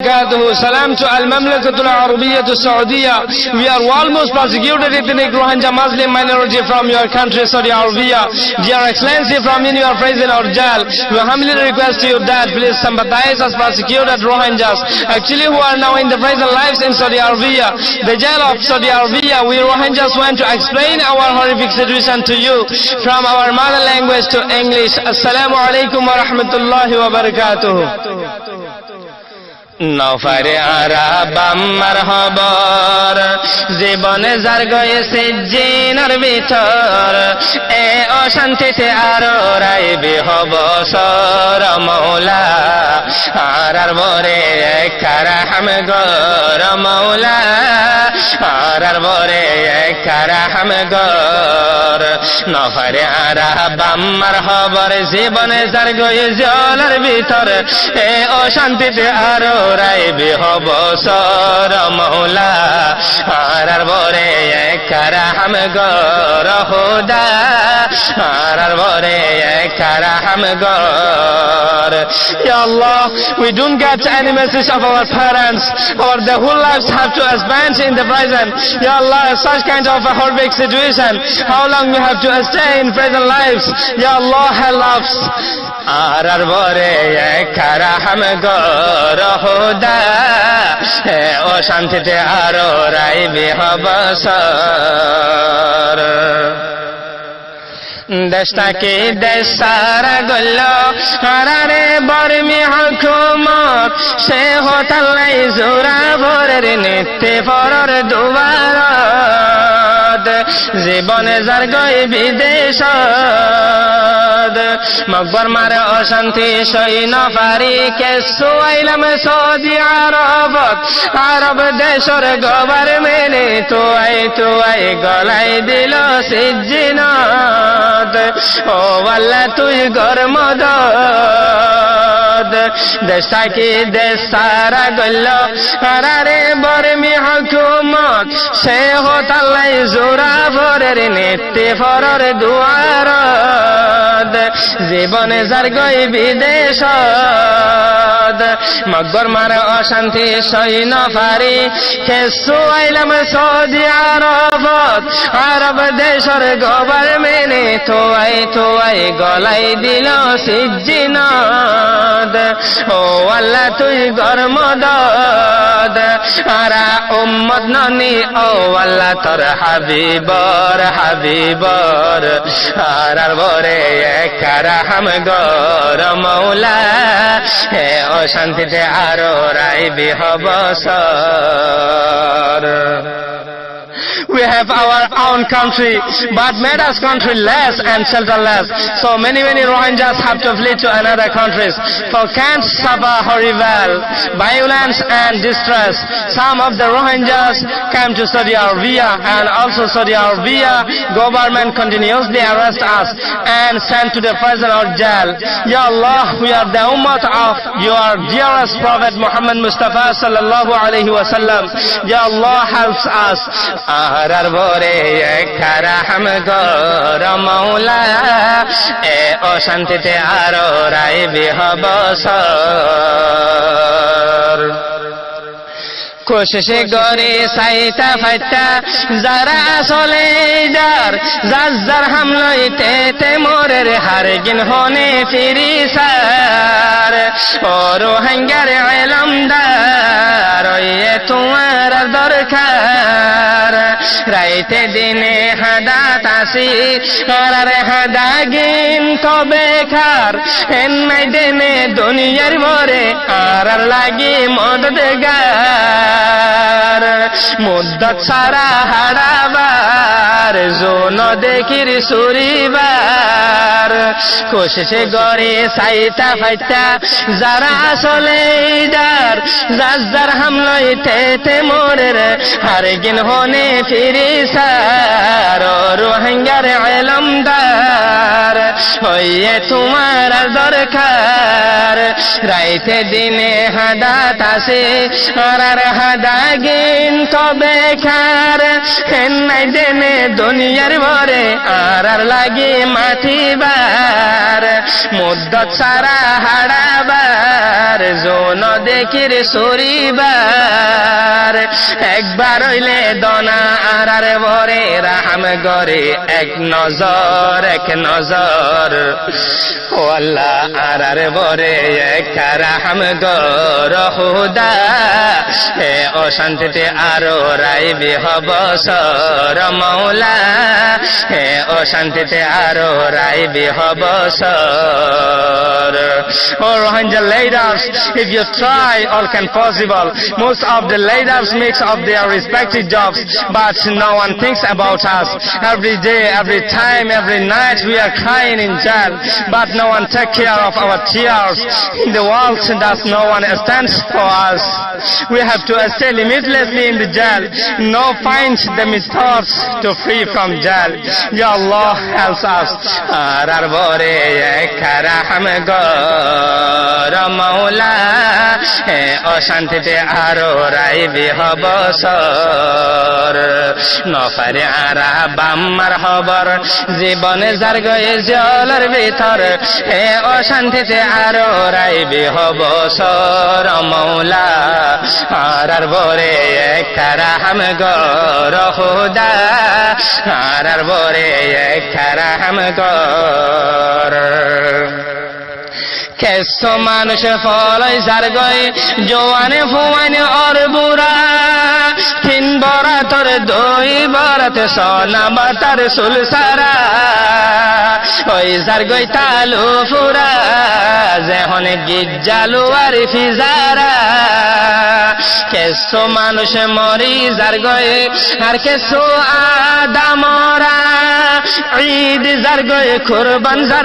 barakatuh. Salam to Al-Mamlakatul Arabiyyah Saudiya. We are almost persecuted ethnic Rohingya Muslim minority from your country, Saudi Arabia. Dear Excellency, from in your President Orjal, we humbly request you that please sympathize us persecuted Rohingyas, actually who are now in the present lives in Saudi Arabia. The jail of Saudi Arabia, we Rohingyas want to explain our horrific situation to you from our mother language to English. Assalamu alaikum wa rahmatullahi wa barakatuh. নফারে আরাবাম মারহাবার জীবনে যার গয়েছে জিনার ভিতর এ অশান্তিতে আরো রাইবে হবসর মৌলা আরার বরে কারাহাম গর মৌলা আরার বরে কারাহাম গর নফারে আরাবাম মারহাবার জীবনে যার গয়ে জলের ভিতর এ অশান্তিতে আরো রাইবে হবসর মৌলা আরার বরে কারাহাম গর খোদা আরার বরে কারাহাম গর Ya Allah, we don't get any message of our parents or their whole lives have to spend in the present. Ya Allah, such kind of a horrific situation, how long we have to stay in present lives? Ya Allah, help us. আরার বরে কারাহাম গর খোদা ও শান্তিতে আরো রাইবে হবসর দেশটাকে দেশ সারা গল আরারে বর্মি হুকুমত সে হোতাল্লাই জোরা ভরের নিত্যে পরর দুবার জীবনে যার গই বিদেশ মকবর মারে অশান্তি সই নফারি কেসু আইলাম সৌদি আরবত আরব দেশর গভর্নমেন্টে তো আই গলাই দিল সিজিনত ও আল্লাহ তুই গরমদ দেশটাকে দেশ সারা গল আরারে বর্মি হুকুমত সে হোতাল্লাই জোরা ভরের নিত্যে ফরর দুয়ার জীবনে যার গই বিদেশ মকবর মারে অশান্তি সই নফারি কেসু আইলাম সৌদি আরবত আরব দেশর গভর্নমেন্টে তো আই গলাই দিল সিজিনত ও আল্লাহ তুই গরমদ আরা উম্মত ননি ও আল্লাহ তোর হাবিবর আরার বরে কারাহাম গর মৌলা হে অশান্তিতে আরো রাইবে হবসর We have our own country, but made us country less and shelterless. So many Rohingyas have to flee to another countries for can't suffer horrible violence and distress. Some of the Rohingyas came to Saudi Arabia, and also Saudi Arabia government continuously arrest us and send to the prison or jail. Ya Allah, we are the ummah of your dearest Prophet Muhammad Mustafa sallallahu alaihi wasallam. Ya Allah, helps us. আরার বরে কারাহাম গর মৌলা এ অশান্তিতে আরো রাইবে হবসর কোশিশে গরে সাইতা ফাইতা যারা চলে যার হামলইতে তে মোরের হারগিন হনে ফিরি সার ও রোহিঙ্গার এলমদার এ তোমার দরকার রাইতে দিনে হাদাত আসি আর হাদাগিন তবে খার এন্নাই দিনে দুনিয়ার ভরে আর লাগি মদদ গার মুদ্দত সারা হাড়াবার জোন দেখির সুরিবার কোশিশে গরে সাইতা ফাইতা যারা চলে যার হামলইতে তে মোরের হারগিন হনে ফিরি সার রোহিঙ্গার এলমদার হইয়ে তোমার দরকার রাইতে দিনে হাদাত আসে আর হাদাগিন তবে খার হেন্নাই দেনে দুনিয়ার ভরে আর লাগি মাথিবার মুদ্দত সারা হাড়াবার জোন দেখির সরিবার একবার হইলে দনা আর ভরে রাহাম গরে এক নজর ও আল্লাহ আর ভরে এক রাহাম গর খুদা এ অশান্তিতে আরো রাইবি হবসর মৌলা এ অশান্তিতে আরো রাইবি হবসর ও Rohingya leaders, if you try all can possible, most of the leaders mix up their respective jobs, but no one thinks about us. Every day, every time, every night we are crying in jail, but no one takes care of our tears. In the world, does no one stands for us. We have to stay limitlessly in the jail. No find the methods to free from jail. Ya Allah, help us. Arar bore ekarahm gor maula e অশান্তিতে আরো রাইবি হবসর নফারে আরা বাম্মার হবর জীবনে যার গয়ে জলের ভিতর এ অশান্তিতে আরো রাইবি হবসর মৌলা আর বরে একটা রাহাম গর খুদা আর বরে একটা রাহাম গর কেসো মানুষ ফলই যার গয়ে জোয়ানে ফুয়ানে অর বুড়া তিন বরাতর দুই বরাতে সোনা বাতার সুলসারা ওই যার গই তালু ফুরা যেহন গিজ্জালু আর ফিজারা কেসো মানুষ মরি যার গয়ে আর কেসো আদামরা ঈদ যার গয়ে কুরবান যার